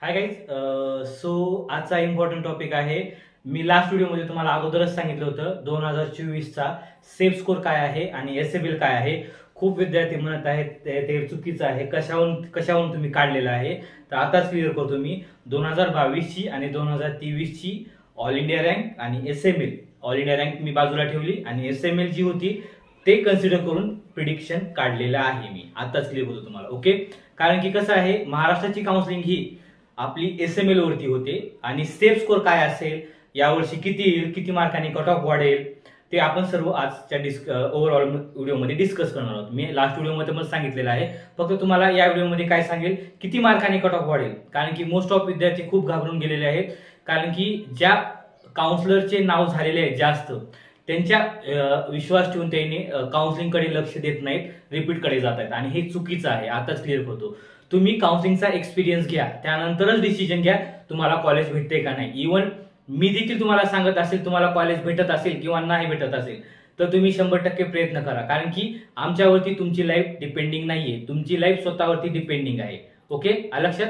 Hi guys, so आजचा important topic आहे. मी last व्हिडिओमध्ये तुम्हाला अगोदरच सांगितलं होतं 2024चा सेफ स्कोर काय आहे आणि एसएबीएल काय आहे. खूप विद्यार्थी म्हणत आहेत ते चुकीचं आहे, कशावरून तुम्ही काढलेलं आहे. तर आताच क्लिअर करतो मी. 2022ची आणि 2023ची ऑल इंडिया रँक आणि एसएमएल, ऑल इंडिया रँक मी बाजूला ठेवली आणि एसएमएल जी होती ते कन्सिडर करून प्रिडिक्शन काढलेलं आहे मी. आताच क्लिअर होतो तुम्हाला. ओके, कारण की कसं आहे, महाराष्ट्राची काउन्सिलिंग ही आपली एसएमएल वरती होते आणि सेफ स्कोर काय असेल, यावर्षी किती येईल, किती मार्कांनी कट ऑफ वाढेल, ते आपण सर्व आजच्या ओव्हरऑल व्हिडिओमध्ये डिस्कस करणार आहोत. मी लास्ट व्हिडिओमध्ये पण सांगितलेलं आहे. फक्त तुम्हाला या व्हिडिओमध्ये काय सांगेल, किती मार्कांनी कट ऑफ वाढेल. कारण की मोस्ट ऑफ विद्यार्थी खूप घाबरून गेलेले आहेत. कारण की ज्या काउन्सिलरचे नाव झालेले आहेत जास्त, त्यांच्या विश्वास ठेवून त्यांनी काउन्सिलिंगकडे लक्ष देत नाहीत, रिपीटकडे जात आहेत आणि हे चुकीचं आहे. आताच क्लिअर करतो. तुम्ही काउन्सिलिंगचा एक्सपिरियन्स घ्या, त्यानंतरच डिसिजन घ्या तुम्हाला कॉलेज भेटते का नाही. इव्हन मी देखील तुम्हाला सांगत असेल तुम्हाला कॉलेज भेटत असेल किंवा नाही भेटत असेल तर तुम्ही 100% प्रयत्न करा. कारण की आमच्यावरती तुमची लाईफ डिपेंडिंग नाहीये, तुमची लाईफ स्वतःवरती डिपेंडिंग आहे. ओके, लक्षात.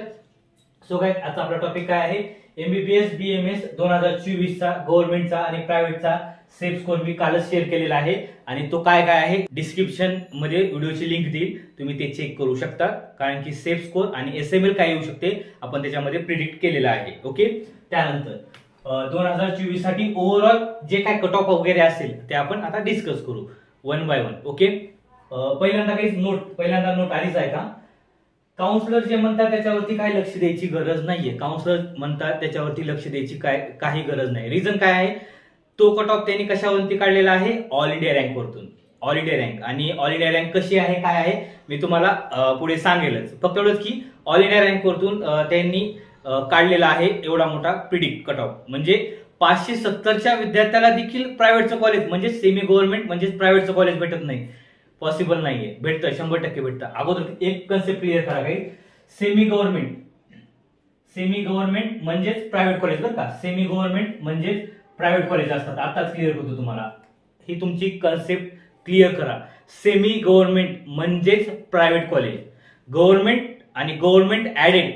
सो गाइस, आता आपला टॉपिक काय आहे, एमबीबीएस बीएमएस 2024चा गव्हर्नमेंटचा आणि प्रायव्हेटचा सेफ स्कोर मी कालच शेअर केलेला आहे आणि तो काय काय आहे डिस्क्रिप्शन मध्ये व्हिडिओची लिंक देईल, तुम्ही ते चेक करू शकता. कारण की सेफ स्कोर आणि एसएमएल काय येऊ शकते आपण त्याच्यामध्ये प्रिडिक्ट केलेला आहे. ओके, त्यानंतर 2024 साठी ओव्हरऑल जे काय कट ऑफ वगैरे असेल ते आपण आता डिस्कस करू वन बाय वन. ओके, पहिल्यांदा काही नोट आधीच आहे का. काउन्सिलर जे म्हणतात त्याच्यावरती काही लक्ष द्यायची गरज नाहीये. काउन्सिलर म्हणतात त्याच्यावरती लक्ष द्यायची काही गरज नाही. रिझन काय आहे, तो कट ऑफ त्यांनी कशावरती काढलेला आहे, ऑल इंडिया रँक वरतून. ऑल इंडिया रँक आणि ऑल इंडिया रँक कशी आहे काय आहे मी तुम्हाला पुढे सांगेलच. फक्त एवढंच की ऑल इंडिया रँक वरतून त्यांनी काढलेला आहे एवढा मोठा प्रिडिक्ट कट ऑफ. म्हणजे 570च्या विद्यार्थ्याला देखील प्रायव्हेटचं कॉलेज म्हणजे सेमी गव्हर्नमेंट म्हणजे प्रायव्हेटचं कॉलेज भेटत नाही, पॉसिबल नाहीये. भेटतं, 100% भेटतं. अगोदर एक कन्सेप्ट क्लिअर करा काही. सेमी गव्हर्नमेंट म्हणजेच प्रायव्हेट कॉलेज बरं का. सेमी गव्हर्नमेंट म्हणजेच प्रायव्हेट कॉलेज असतात. आताच क्लिअर करतो तुम्हाला, ही तुमची कन्सेप्ट क्लिअर करा. सेमी गव्हर्नमेंट म्हणजेच प्रायव्हेट कॉलेज. गव्हर्नमेंट आणि गव्हर्नमेंट ऍडेड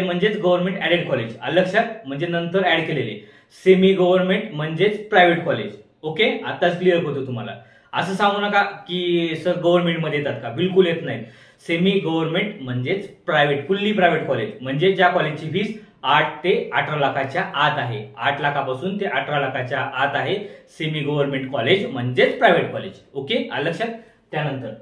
म्हणजेच गव्हर्नमेंट ऍडेड कॉलेज. लक्षात, म्हणजे नंतर ऍड केलेले. सेमी गव्हर्नमेंट म्हणजेच प्रायव्हेट कॉलेज. ओके, आताच क्लिअर करतो तुम्हाला. असं सांगू नका की सर गव्हर्नमेंट मध्ये येतात का, बिलकुल येत नाही. सेमी गव्हर्नमेंट म्हणजेच प्रायव्हेट, फुल्ली प्रायव्हेट कॉलेज म्हणजे ज्या कॉलेजची फीस 8 ते 18 लाखाच्या आत आहे. 8 लाखापासून ते 18 लाखाच्या आत आहे सेमी गव्हर्नमेंट कॉलेज म्हणजेच प्रायव्हेट कॉलेज. ओके, लक्षात. त्यानंतर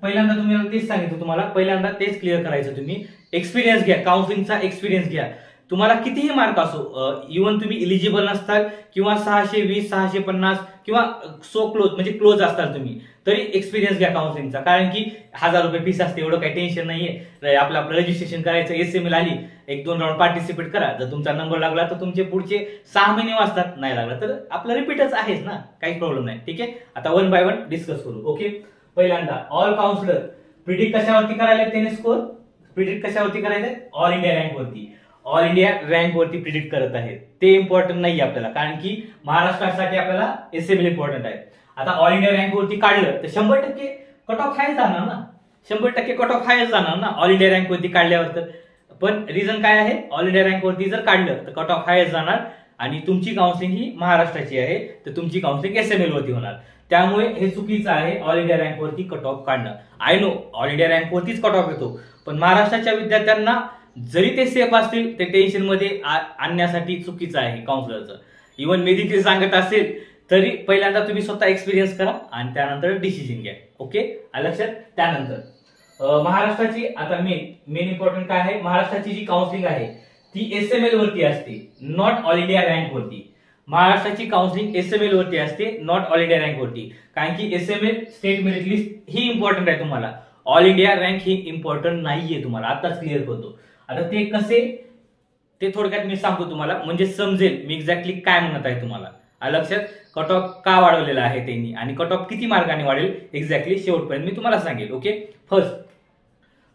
पहिल्यांदा तुम्ही तेच सांगितलं तुम्हाला, पहिल्यांदा तेच क्लिअर करायचं. तुम्ही एक्सपिरियन्स घ्या, काउन्सिलिंगचा एक्सपिरियन्स घ्या. तुम्हाला कितीही मार्क असो, इव्हन तुम्ही इलिजिबल नसताल किंवा 620 650 किंवा सो क्लोज म्हणजे क्लोज असताल तुम्ही, तरी एक्सपिरियन्स घ्या काउन्सिलिंगचा. कारण की 1000 रुपये फीस असते, एवढं काही टेन्शन नाहीये. आपलं रजिस्ट्रेशन करायचं, एसएमएल आली, 1-2 राऊंड पार्टिसिपेट करा. जर तुमचा नंबर लागला तर तुमचे पुढचे 6 महिने वाचतात, नाही लागला तर आपलं रिपीटच आहेच ना, काही प्रॉब्लेम नाही. ठीक आहे, आता वन बाय वन डिस्कस करू. ओके, पहिल्यांदा ऑल काउन्सिलर प्रिडिक्ट कशावरती करायला त्याने स्कोर, प्रिडिक्ट कशावरती करायचं, ऑल इंडिया रँक वरती. ऑल इंडिया रँक वरती प्रिडिक्ट करत आहेत. ते इम्पॉर्टंट नाही आपल्याला, कारण की महाराष्ट्रासाठी आपल्याला एसएमएल इम्पॉर्टंट आहे. आता ऑल इंडिया रँक वरती काढलं तर 100% कट ऑफ हायच जाणार ना, 100% कट ऑफ हायच जाणार ना ऑल इंडिया रँक वरती काढल्यावर. तर पण रिझन काय आहे, ऑल इंडिया रँक वरती जर काढलं तर कट ऑफ हायच जाणार आणि तुमची काउन्सिलिंग ही महाराष्ट्राची आहे, तर तुमची काउन्सिलिंग एसएमएल वरती होणार. त्यामुळे हे चुकीचं आहे ऑल इंडिया रँक वरती कट ऑफ काढणं. I know all India rank वरतीच कट ऑफ येतो, पण महाराष्ट्राच्या विद्यार्थ्यांना जरी ते सेफ असतील ते टेन्शन मध्ये आणण्यासाठी चुकीचं आहे काउन्सिलरचं. इव्हन मी देखील सांगत असेल तरी पहिल्यांदा तुम्ही स्वतः एक्सपिरियन्स करा आणि त्यानंतर डिसिजन घ्या. ओके, लक्षात. त्यानंतर महाराष्ट्राची आता मेन इम्पॉर्टंट काय आहे, महाराष्ट्राची जी काउन्सिलिंग आहे ती एसएमएल वरती असते, नॉट ऑल इंडिया रँक वरती. महाराष्ट्राची काउन्सिलिंग एसएमएल वरती असते, नॉट ऑल इंडिया रँक वरती. कारण की एसएमएल स्टेट मेरिट लिस्ट ही इम्पॉर्टंट आहे तुम्हाला, ऑल इंडिया रँक ही इम्पॉर्टंट नाहीये तुम्हाला. आताच क्लिअर करतो. आता ते कसे ते थोडक्यात मी सांगतो तुम्हाला, म्हणजे समजेल मी एक्झॅक्टली काय म्हणत आहे तुम्हाला. लक्षात, कट ऑफ का वाढवलेला आहे त्यांनी आणि कट ऑफ किती मार्गाने वाढेल एक्झॅक्टली शेवटपर्यंत मी तुम्हाला सांगेल. ओके,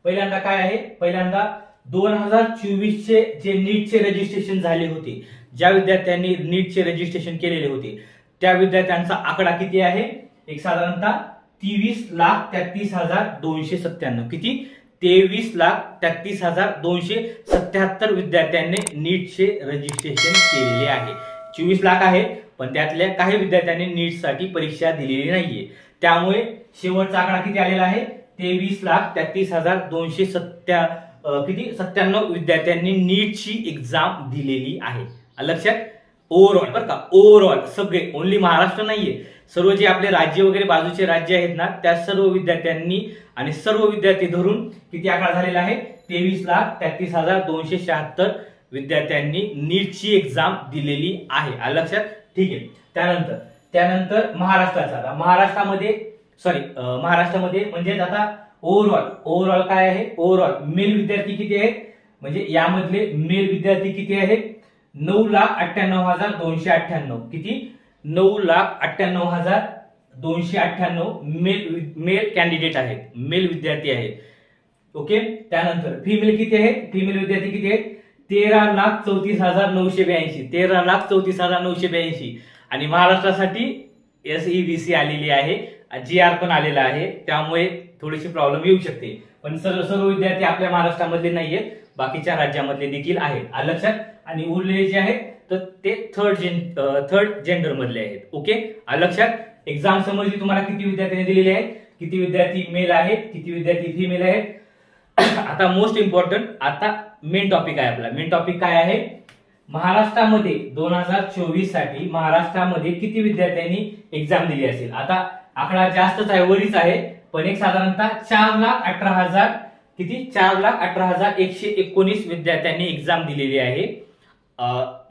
पहिल्यांदा काय आहे, पहिल्यांदा 2024चे जे नीटचे रजिस्ट्रेशन झाले होते, ज्या विद्यार्थ्यांनी नीटचे रजिस्ट्रेशन केलेले होते त्या विद्यार्थ्यांचा आकडा किती आहे, एक साधारणतः 23,33,297. किती, 23,33,277 विद्यार्थ्यांनी नीटचे रजिस्ट्रेशन केलेले आहे. 24 लाख आहे, पण त्यातल्या काही विद्यार्थ्यांनी नीटसाठी परीक्षा दिलेली नाहीये. त्यामुळे शेवटचा आकडा किती आलेला आहे? 23,33,297 विद्यार्थ्यांनी नीटची एक्झाम दिलेली आहे. लक्षात? ओव्हरऑल बरं का, ओव्हरऑल सगळे, ओनली महाराष्ट्र नाहीये, सर्व जे आपले राज्य वगैरे बाजूचे राज्य आहेत ना, त्या सर्व विद्यार्थ्यांनी आणि सर्व विद्यार्थी धरून किती आकडा झालेला आहे? 23,33,276 विद्यार्थ्यांनी नीटची एक्झाम दिलेली आहे. लक्षात? ठीक आहे. त्यानंतर महाराष्ट्राचा, महाराष्ट्रामध्ये म्हणजे आता ओव्हरऑल काय आहे? ओव्हरऑल मेल विद्यार्थी किती आहेत? म्हणजे यामधले मेल विद्यार्थी किती आहेत? 9,98,298. किती? 9,98,298 मेल कॅन्डिडेट आहेत, मेल विद्यार्थी आहेत. ओके. त्यानंतर फिमेल किती आहेत? फिमेल विद्यार्थी किती आहेत? 13,34,982. 13,34,982. आणि महाराष्ट्रासाठी SEBC आलेली आहे, GR पण आलेला आहे, त्यामुळे थोडीशी प्रॉब्लेम येऊ शकते. पण सर्व विद्यार्थी आपल्या महाराष्ट्रामधले नाहीयेत, बाकीच्या राज्यामधले देखील आहेत. लक्षात? आणि उरलेले जे आहेत तर ते थर्ड जेंडर मधले आहेत. ओके. लक्षात? एक्झाम समजली तुम्हाला किती विद्यार्थ्यांनी दिलेले आहेत, किती विद्यार्थी मेल आहेत, किती विद्यार्थी फिमेल आहेत. आता मोस्ट इम्पॉर्टंट, आता मेन टॉपिक आहे आपला. मेन टॉपिक काय आहे? महाराष्ट्रामध्ये 2024 साठी महाराष्ट्रामध्ये किती विद्यार्थ्यांनी एक्झाम दिली असेल? आता आकडा जास्तच आहे, वरीच आहे, पण एक साधारणतः 4,18,000 किती? 4,18,119 विद्यार्थ्यांनी एक्झाम दिलेली आहे.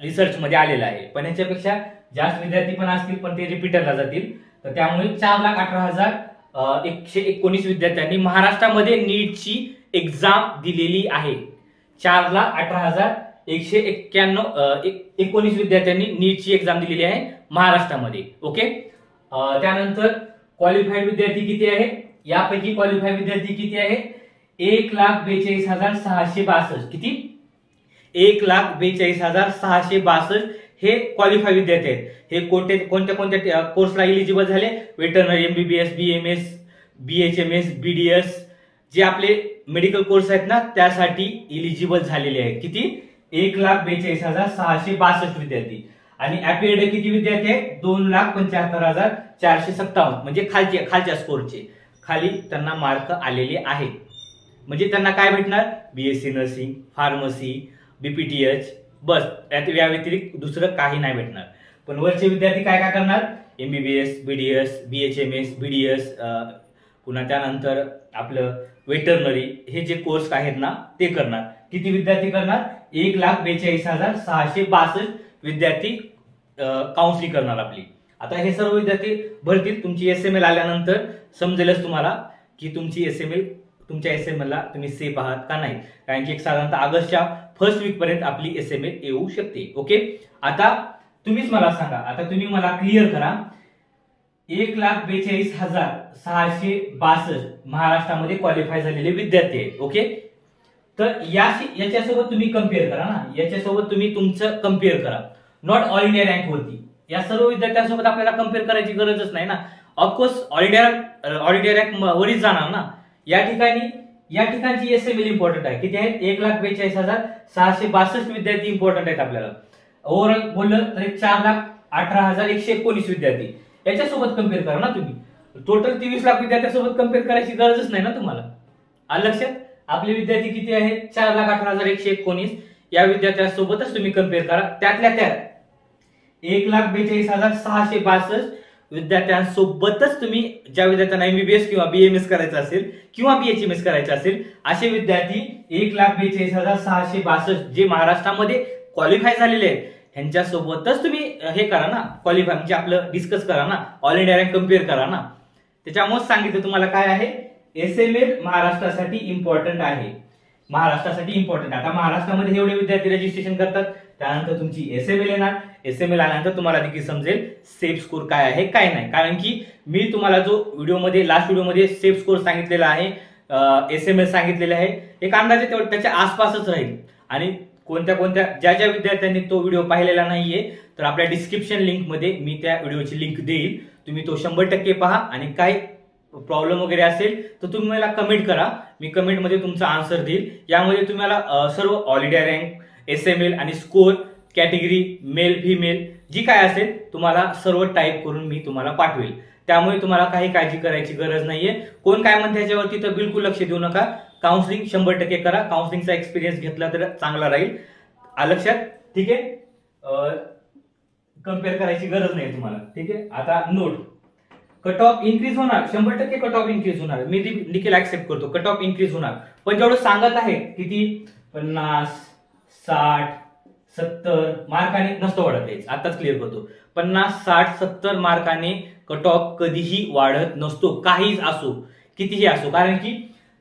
रिसर्च मध्ये आलेला आहे, पण याच्यापेक्षा जास्त विद्यार्थी पण असतील, पण ते रिपीटरला जातील. तर त्यामुळे 4,18,119 विद्यार्थ्यांनी महाराष्ट्रामध्ये नीटची एक्झाम दिलेली आहे. 4,18,119 विद्यार्थ्यांनी नीटची एक्झाम दिलेली आहे महाराष्ट्रामध्ये. ओके. त्यानंतर क्वालिफाईड विद्यार्थी किती आहे? यापैकी क्वालिफाईड विद्यार्थी किती आहे? 1,42,662. किती? 1,42,662 हे क्वालिफाईड विद्यार्थी आहेत. हे कोणत्या कोर्सला इलिजिबल झाले? Veterinary, MBBS, BMS, BHMS, BDS जे आपले मेडिकल कोर्स आहेत ना, त्यासाठी इलिजिबल झालेले आहेत. किती? 1,42,662 विद्यार्थी. आणि अपियर्ड किती विद्यार्थी आहेत? 2,75,457. म्हणजे खालच्या स्कोरचे, खाली त्यांना मार्क आलेले आहेत. म्हणजे त्यांना काय भेटणार? BSc नर्सिंग, फार्मसी, BPTH, बस. या व्यतिरिक्त दुसरं काही नाही भेटणार. पण वरचे विद्यार्थी काय करणार? MBBS, BDS, BHMS, BDS, पुन्हा त्यानंतर आपलं वेटरनरी, हे जे कोर्स आहेत ना ते करणार. किती विद्यार्थी करणार? 1,42,662 विद्यार्थी काउन्सिलिंग करणार आपली. आता हे सर्व विद्यार्थी भरतील. तुमची SML आल्यानंतर समजेलच तुम्हाला की तुमच्या SML ला तुम्ही सेफ आहात का नाही, कारण की साधारणतः ऑगस्टच्या फर्स्ट वीक पर्यंत आपली SML येऊ शकते. ओके. आता तुम्हीच मला सांगा, आता तुम्ही मला क्लिअर करा, 1,42,662 महाराष्ट्रामध्ये क्वालिफाय झालेले विद्यार्थी आहेत. ओके. तर याच्यासोबत तुम्ही कम्पेअर करा ना, याच्यासोबत तुम्ही तुमचं कम्पेअर करा, नॉट ऑल इंडिया रँक वरती. या सर्व विद्यार्थ्यांसोबत आपल्याला कम्पेअर करायची गरजच नाही ना. ऑफकोर्स ऑल इंडिया रँक वरीच जाणार ना. या ठिकाणची SML इम्पॉर्टंट आहे. किती आहेत? 1,42,662 विद्यार्थी इम्पॉर्टंट आहेत आपल्याला. ओव्हरऑल बोललं तर 4,18,119 विद्यार्थी. याच्यासोबत कम्पेअर करा ना तुम्ही. टोटल 23 लाख विद्यार्थ्यांसोबत कम्पेअर करायची गरजच नाही ना तुम्हाला. लक्षात? आपले विद्यार्थी किती आहेत? 4,18,119. या विद्यार्थ्यांसोबतच तुम्ही कम्पेअर करा. त्यातल्या त्यात 1,42,662 विद्यार्थ्यांसोबतच तुम्ही, ज्या विद्यार्थ्यांना MBBS किंवा BMS करायचं असेल किंवा BHMS करायचं असेल, असे विद्यार्थी 1,42,662 जे महाराष्ट्रामध्ये क्वालिफाय झालेले आहेत, ह्यांच्यासोबतच तुम्ही हे करा ना, क्वालिफाय म्हणजे आपलं डिस्कस करा ना, ऑल इंडिया रँक कम्पेअर करा ना. त्याच्यामुळे सांगितलं तुम्हाला काय आहे, SML महाराष्ट्रासाठी इम्पॉर्टंट आहे. महाराष्ट्रासाठी इम्पॉर्टंट. आता महाराष्ट्रामध्ये एवढे विद्यार्थी रजिस्ट्रेशन करतात, त्यानंतर तुमची SML येणार. SML आल्यानंतर तुम्हाला देखील समजेल सेफ स्कोर काय आहे काय नाही. कारण की मी तुम्हाला जो लास्ट व्हिडिओमध्ये सेफ स्कोर सांगितलेला आहे, SML सांगितलेले आहे, एक अंदाजे त्याच्या आसपासच राहील. आणि कोणत्या ज्या विद्यार्थ्यांनी तो व्हिडिओ पाहिलेला नाहीये, तर आपल्या डिस्क्रिप्शन लिंक मध्ये मी त्या व्हिडिओची लिंक देईल. तुम्ही तो 100% पहा आणि काय प्रॉब्लेम वगैरे असेल तर तुम्ही मला कमेंट करा, मी कमेंटमध्ये तुमचा आन्सर देईल. यामध्ये तुम्हाला सर्व ऑल इंडिया रँक, SML आणि स्कोर कॅटेगरी, मेल फिमेल जी काय असेल तुम्हाला सर्व टाईप करून मी तुम्हाला पाठवेल. त्यामुळे तुम्हाला काही काळजी करायची गरज नाहीये. कोण काय म्हणते याच्यावरती तर बिलकुल लक्ष देऊ नका. काउन्सिलिंग 100% करा. काउन्सिलिंगचा एक्सपिरियन्स घेतला तर चांगला राहील. लक्षात? ठीक आहे. कम्पेअर करायची गरज नाही तुम्हाला. ठीक आहे. आता नोट, कट ऑफ इन्क्रीज होणार, 100% कट ऑफ इन्क्रीज होणार. मी देखील ऍक्सेप्ट करतो, कट ऑफ इन्क्रीज होणार. पण जेवढं सांगत आहे किती 50, 60, 70 मार्काने नसतो वाढत आहे. आताच क्लिअर करतो. 50, 60, 70 मार्काने कट ऑफ कधीही वाढत नसतो, काहीच असो, कितीही असो. कारण की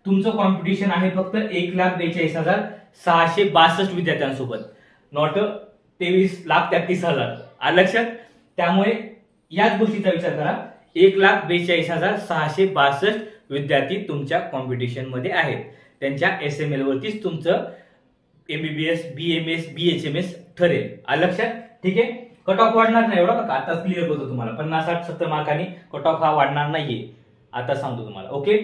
तुमचं कॉम्पिटिशन आहे फक्त 1,42,662 विद्यार्थ्यांसोबत, नॉट 23,33,000. लक्षात? त्यामुळे याच गोष्टीचा विचार करा. 1,42,662 विद्यार्थी तुमच्या कॉम्पिटिशन मध्ये आहेत. त्यांच्या SML वरतीच तुमचं MBBS, BMS, BHMS ठरेल. लक्षात? ठीक आहे. कट ऑफ वाढणार नाही एवढा बघा, आता क्लिअर करतो तुम्हाला. 50, 60, 70 मार्कांनी कट ऑफ हा वाढणार नाहीये, आता सांगतो तुम्हाला. ओके.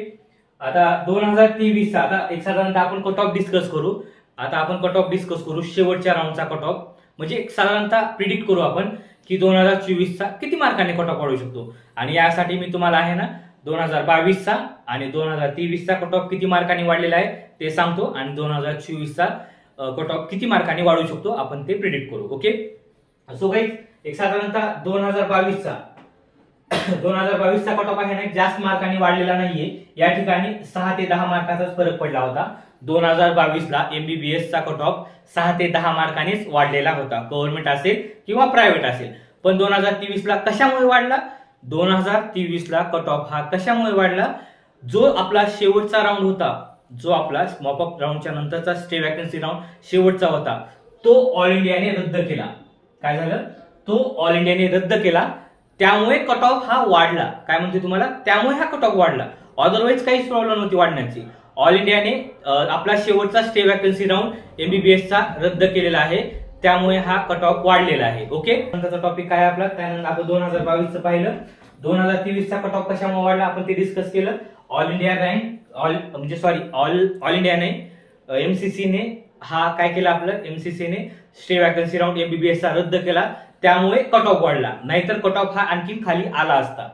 आता 2023 चा आता एक साधारणतः आपण कट ऑफ डिस्कस करू. आता आपण कट ऑफ डिस्कस करू शेवटच्या राऊंडचा कट ऑफ, म्हणजे एक साधारणतः प्रिडिक्ट करू आपण की 2024 चा किती मार्काने कट ऑफ वाढू शकतो. आणि यासाठी मी तुम्हाला आहे ना 2022 चा आणि 2023 चा कट ऑफ किती मार्काने वाढलेला आहे ते सांगतो, आणि 2024 चा कट ऑफ किती मार्काने वाढू शकतो आपण ते प्रिडिक्ट करू. ओके. सो गाईज, एक साधारणतः 2022 चा कट ऑफ आहे ना जास्त मार्कांनी वाढलेला नाहीये. या ठिकाणी 6 ते 10 मार्काचाच फरक पडला होता. 2022 ला MBBS चा कट ऑफ 6 ते 10 मार्कांनीच वाढलेला होता, गव्हर्नमेंट असेल किंवा प्रायव्हेट असेल. पण 2023 ला कशामुळे वाढला? 2023 ला कट ऑफ हा कशामुळे वाढला? जो आपला शेवटचा राऊंड होता, जो आपला मॉपअप राऊंडच्या नंतरचा स्टे वॅकन्सी राऊंड शेवटचा होता, तो ऑल इंडियाने रद्द केला. काय झालं? तो ऑल इंडियाने रद्द केला. त्यामुळे कट ऑफ हा वाढला. काय म्हणते तुम्हाला? त्यामुळे हा कट ऑफ वाढला. अदरवाईज काहीच प्रॉब्लेम नव्हती वाढण्याची. ऑल इंडियाने आपला शेवटचा स्टे वॅकन्सी राऊंड MBBS चा रद्द केलेला आहे, त्यामुळे हा कट ऑफ वाढलेला आहे. ओके. नंतरचा टॉपिक काय आपला? त्यानंतर आपण 2022 चं पाहिलं. 2023 चा कट ऑफ कशामुळे वाढला आपण ते डिस्कस केलं. All India rank, all India नाही, MCC ने हा काय केला? आपलं MCC ने स्टे वॅकन्सी राऊंड MBBS चा रद्द केला, त्यामुळे कट ऑफ वाढला. नाहीतर कट ऑफ हा आणखी खाली आला असता.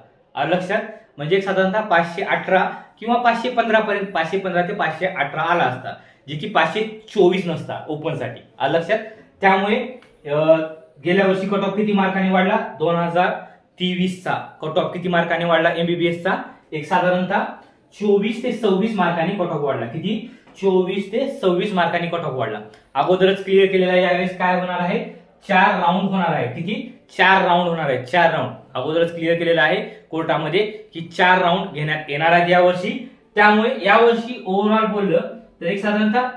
लक्षात? म्हणजे साधारणतः 518 किंवा 515 पर्यंत, 515 ते 518 आला असता, जे की 524 नसता ओपन साठी. लक्षात? त्यामुळे गेल्या वर्षी कट ऑफ किती मार्काने वाढला? 2023 चा कट ऑफ किती मार्काने वाढला MBBS चा? एक साधारणतः 24 ते 26 मार्कांनी कट ऑफ वाढला. किती? 24 ते 26 मार्कांनी कट ऑफ वाढला. अगोदरच क्लिअर केलेला आहे. यावेळेस काय होणार आहे? 4 राऊंड होणार आहे. किती? 4 राऊंड होणार आहे. 4 राऊंड अगोदरच क्लिअर केलेला आहे कोर्टामध्ये की 4 राऊंड घेण्यात येणार आहेत यावर्षी. त्यामुळे यावर्षी ओव्हरऑल बोललं तर एक साधारणतः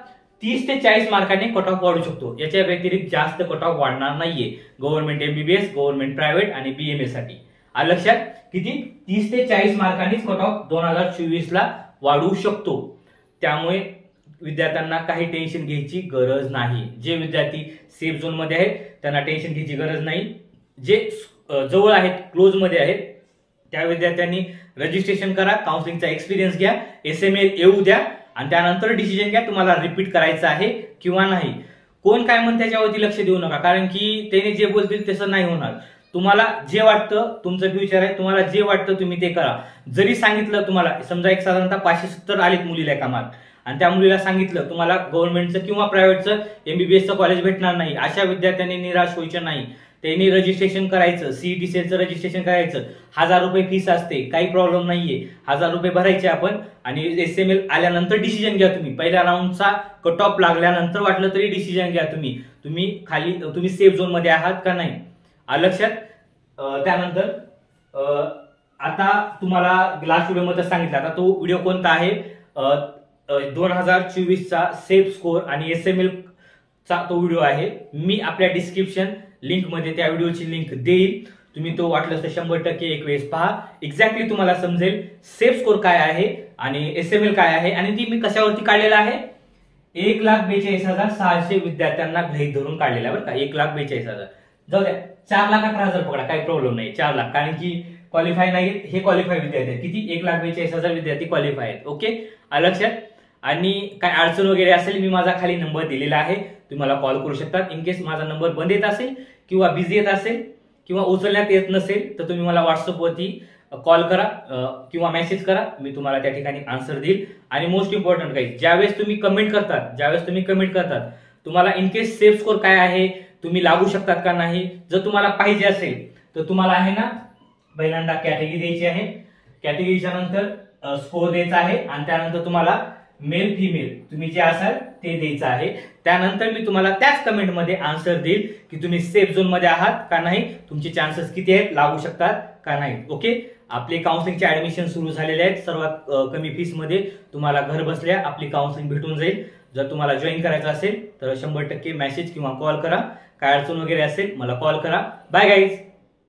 30 ते 40 मार्कांनी कट ऑफ वाढू शकतो. याच्या व्यतिरिक्त जास्त कट ऑफ वाढणार नाहीये गव्हर्नमेंट MBBS, गव्हर्नमेंट प्रायव्हेट आणि BMS साठी. लक्षात? किती? 30 ते 40 मार्कांनीच कट ऑफ 2024 ला वाढू शकतो. त्यामुळे विद्यार्थ्यांना काही टेन्शन घ्यायची गरज नाही. जे विद्यार्थी सेफ झोन मध्ये आहेत त्यांना टेन्शन घ्यायची गरज नाही. जे जवळ आहेत, क्लोज मध्ये आहेत, त्या विद्यार्थ्यांनी रजिस्ट्रेशन करा, काउन्सिलिंगचा एक्सपिरियन्स घ्या, SML येऊ द्या, आणि त्यानंतर डिसिजन घ्या तुम्हाला रिपीट करायचं आहे किंवा नाही. कोण काय म्हणते त्याच्यावरती लक्ष देऊ नका, कारण की त्याने जे बोलतील तसं नाही होणार. तुम्हाला जे वाटतं, तुमचं फ्युचर आहे, तुम्हाला जे वाटतं तुम्ही ते करा. जरी सांगितलं तुम्हाला, समजा एक साधारणतः 570 आलेत मुलीला एका मार्क, आणि त्या मुलीला सांगितलं तुम्हाला गव्हर्नमेंटचं किंवा प्रायव्हेटचं MBBSचं कॉलेज भेटणार नाही, अशा विद्यार्थ्यांनी निराश व्हायचं नाही. त्यांनी रजिस्ट्रेशन करायचं, CET सेलचं रजिस्ट्रेशन करायचं. 1000 रुपये फीस असते, काही प्रॉब्लेम नाहीये. 1000 रुपये भरायचे आपण, आणि SML आल्यानंतर डिसिजन घ्या तुम्ही. पहिल्या राऊंडचा कट ऑफ लागल्यानंतर वाटलं तरी डिसिजन घ्या तुम्ही सेफ झोन मध्ये आहात का नाही. लक्षात? त्यानंतर आता तुम्हाला लास्ट व्हिडिओ मध्ये सांगितलं. आता तो व्हिडिओ कोणता आहे? 2024 चा सेफ स्कोर आणि SML चा तो व्हिडिओ आहे. मी आपल्या डिस्क्रिप्शन लिंक मध्ये त्या व्हिडिओची लिंक देईल. तुम्ही तो वाटलं तर 100% एक वेळेस पहा. एक्झॅक्टली तुम्हाला समजेल सेफ स्कोर काय आहे आणि SML काय आहे, आणि ती मी कशावरती काढलेला आहे. 1,42,600 विद्यार्थ्यांना गृहीत धरून काढलेला बरं का. 1,42,000 जाऊ द्या, 4,18,000 पकडा, काही प्रॉब्लेम नाही. 4 लाख, कारण की क्वालिफाय नाहीत, हे क्वालिफाय विद्यार्थी आहेत. किती? 1,42,000 विद्यार्थी क्वालिफाय आहेत. ओके, आलं लक्षात? आणि काय अडचण वगैरे असेल, मी माझा खाली नंबर दिलेला आहे, तुम्ही मला कॉल करू शकता. इन केस माझा नंबर बंद येत असेल किंवा बिझी येत असेल किंवा उचलण्यात येत नसेल तर तुम्ही मला व्हॉट्सअपवरती कॉल करा किंवा मेसेज करा, मी तुम्हाला त्या ठिकाणी आन्सर देईल. आणि मोस्ट इम्पॉर्टंट काही, ज्यावेळेस तुम्ही कमेंट करतात तुम्हाला इन केस सेफ स्कोर काय आहे, तुम्ही लागू शकतात का नाही, जर तुम्हाला पाहिजे असेल तर तुम्हाला आहे ना, पहिल्यांदा कॅटेगरी द्यायची आहे, कॅटेगरीच्या नंतर स्कोर द्यायचा आहे आणि त्यानंतर तुम्हाला मेल फिमेल तुम्ही जे असाल ते द्यायचं आहे. त्यानंतर मी तुम्हाला त्याच कमेंटमध्ये आन्सर देईल की तुम्ही सेफ झोन मध्ये आहात का नाही, तुमचे चान्सेस किती आहेत, लागू शकतात का नाही. ओके, आपले काउन्सिलिंगचे ऍडमिशन सुरू झालेले आहेत. सर्वात कमी फीस मध्ये तुम्हाला घर बसल्या आपली काउन्सिलिंग भेटून जाईल. जर तुम्हाला जॉईन करायचं असेल तर 100% मेसेज किंवा कॉल करा. काय अडचण वगैरे असेल मला कॉल करा. Bye guys.